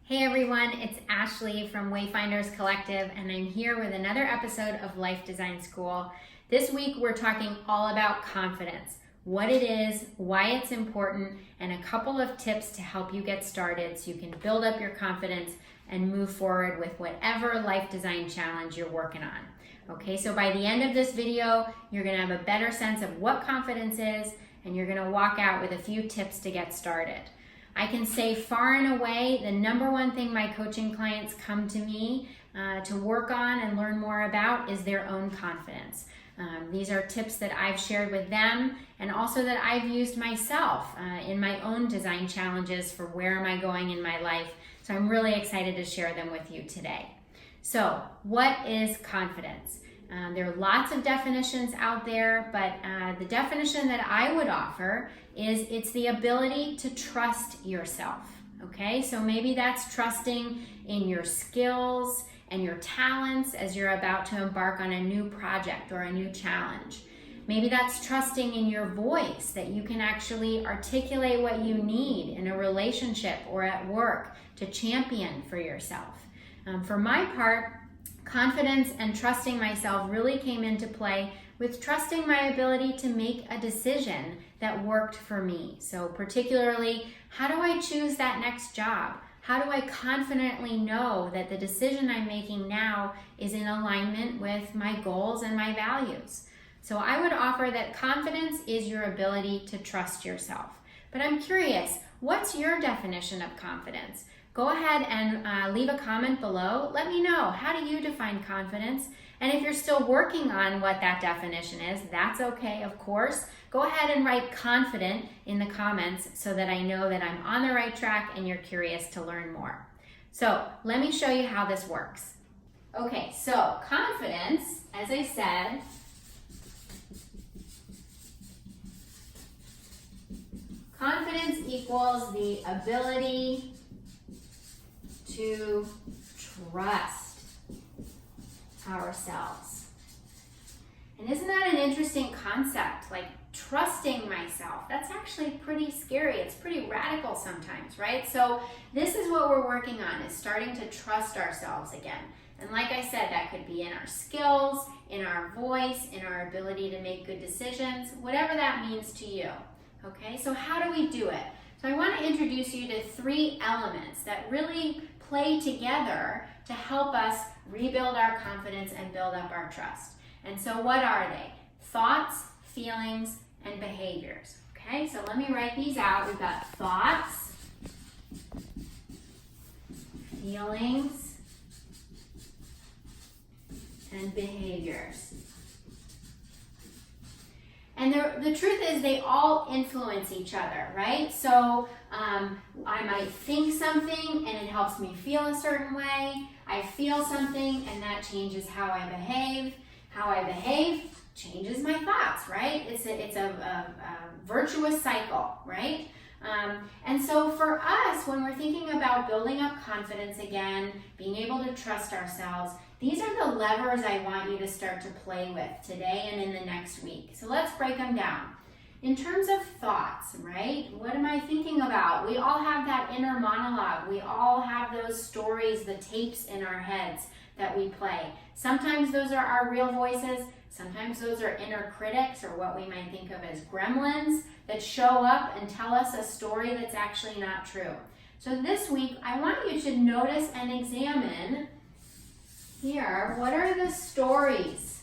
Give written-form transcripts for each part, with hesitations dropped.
Hey everyone, it's Ashley from Wayfinders Collective, and I'm here with another episode of Life Design School. This week we're talking all about confidence, what it is, why it's important, and a couple of tips to help you get started so you can build up your confidence and move forward with whatever life design challenge you're working on. Okay, so by the end of this video, you're gonna have a better sense of what confidence is, and you're gonna walk out with a few tips to get started. I can say far and away the number one thing my coaching clients come to me to work on and learn more about is their own confidence. These are tips that I've shared with them and also that I've used myself in my own design challenges for where am I going in my life. So I'm really excited to share them with you today. So what is confidence? There are lots of definitions out there, but the definition that I would offer is it's the ability to trust yourself, okay? So maybe that's trusting in your skills and your talents as you're about to embark on a new project or a new challenge. Maybe that's trusting in your voice, that you can actually articulate what you need in a relationship or at work to champion for yourself. For my part, confidence and trusting myself really came into play with trusting my ability to make a decision that worked for me. So particularly, how do I choose that next job? How do I confidently know that the decision I'm making now is in alignment with my goals and my values? So I would offer that confidence is your ability to trust yourself. But I'm curious, what's your definition of confidence? Go ahead and leave a comment below. Let me know, how do you define confidence? And if you're still working on what that definition is, that's okay, of course. Go ahead and write confident in the comments so that I know that I'm on the right track and you're curious to learn more. So let me show you how this works. Okay, so confidence, as I said, confidence equals the ability to trust ourselves. And isn't that an interesting concept? Like trusting myself. That's actually pretty scary. It's pretty radical sometimes, right? So this is what we're working on, is starting to trust ourselves again. And like I said, that could be in our skills, in our voice, in our ability to make good decisions, whatever that means to you. Okay, so how do we do it? So I want to introduce you to 3 elements that really play together to help us rebuild our confidence and build up our trust. And so what are they? Thoughts, feelings, and behaviors. Okay, so let me write these out. We've got thoughts, feelings, and behaviors. And the truth is they all influence each other, right? So I might think something and it helps me feel a certain way. I feel something and that changes how I behave. How I behave changes my thoughts, right? It's a virtuous cycle, right? And so for us, when we're thinking about building up confidence again, being able to trust ourselves, these are the levers I want you to start to play with today and in the next week. So let's break them down. In terms of thoughts, right? What am I thinking about? We all have that inner monologue. We all have those stories, the tapes in our heads that we play. Sometimes those are our real voices. Sometimes those are inner critics, or what we might think of as gremlins, that show up and tell us a story that's actually not true. So this week, I want you to notice and examine here, what are the stories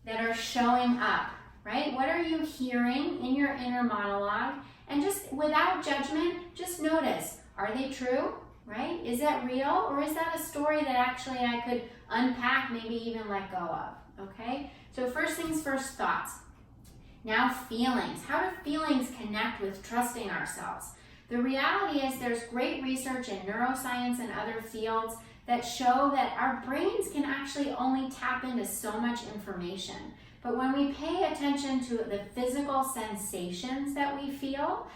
that are showing up, right? What are you hearing in your inner monologue? And just without judgment, just notice, are they true, right? Is that real, or is that a story that actually I could unpack, maybe even let go of, okay? So first things first, thoughts. Now feelings. How do feelings connect with trusting ourselves? The reality is there's great research in neuroscience and other fields that show that our brains can actually only tap into so much information. But when we pay attention to the physical sensations that we feel,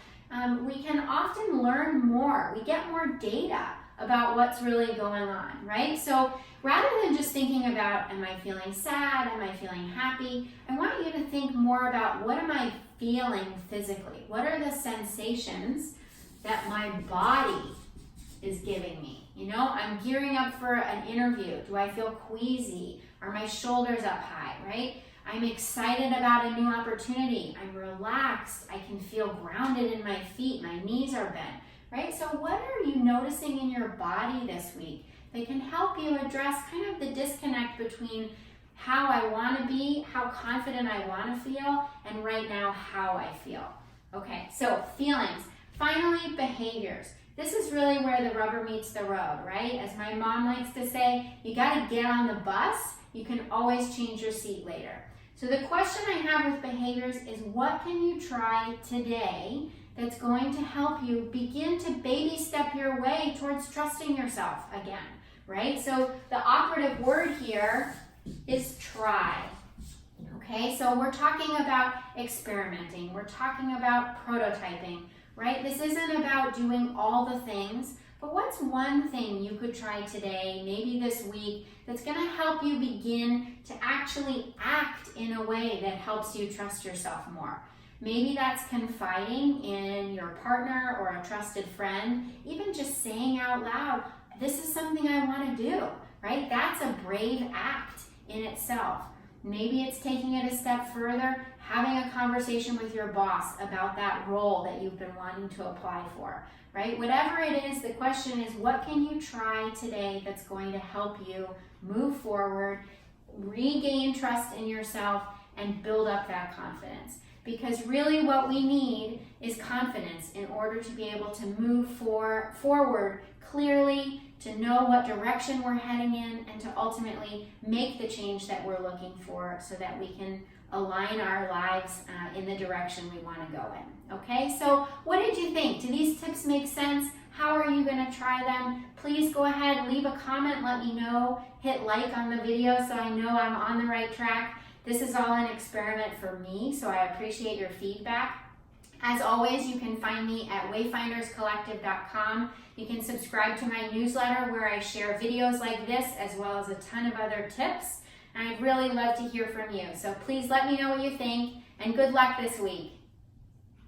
we can often learn more. We get more data about what's really going on, right? So rather than just thinking about, am I feeling sad? Am I feeling happy? I want you to think more about, what am I feeling physically? What are the sensations that my body is giving me. You know, I'm gearing up for an interview. Do I feel queasy? Are my shoulders up high, right? I'm excited about a new opportunity. I'm relaxed. I can feel grounded in my feet. My knees are bent, right? So what are you noticing in your body this week that can help you address kind of the disconnect between how I want to be, how confident I want to feel, and right now how I feel. Okay, so feelings. Finally, behaviors. This is really where the rubber meets the road, right? As my mom likes to say, you got to get on the bus. You can always change your seat later. So the question I have with behaviors is, what can you try today that's going to help you begin to baby step your way towards trusting yourself again, right? So the operative word here is try. Okay, so we're talking about experimenting. We're talking about prototyping, right? This isn't about doing all the things, but what's one thing you could try today, maybe this week, that's going to help you begin to actually act in a way that helps you trust yourself more? Maybe that's confiding in your partner or a trusted friend, even just saying out loud, this is something I want to do, right? That's a brave act in itself. Maybe it's taking it a step further, having a conversation with your boss about that role that you've been wanting to apply for, right? Whatever it is, the question is, what can you try today that's going to help you move forward, regain trust in yourself, and build up that confidence? Because really what we need is confidence in order to be able to move forward clearly, to know what direction we're heading in, and to ultimately make the change that we're looking for so that we can align our lives in the direction we want to go in. Okay, so what did you think? Do these tips make sense? How are you going to try them? Please go ahead, leave a comment, let me know. Hit like on the video so I know I'm on the right track. This is all an experiment for me, so I appreciate your feedback. As always, you can find me at wayfinderscollective.com. You can subscribe to my newsletter where I share videos like this as well as a ton of other tips. And I'd really love to hear from you. So please let me know what you think, and good luck this week.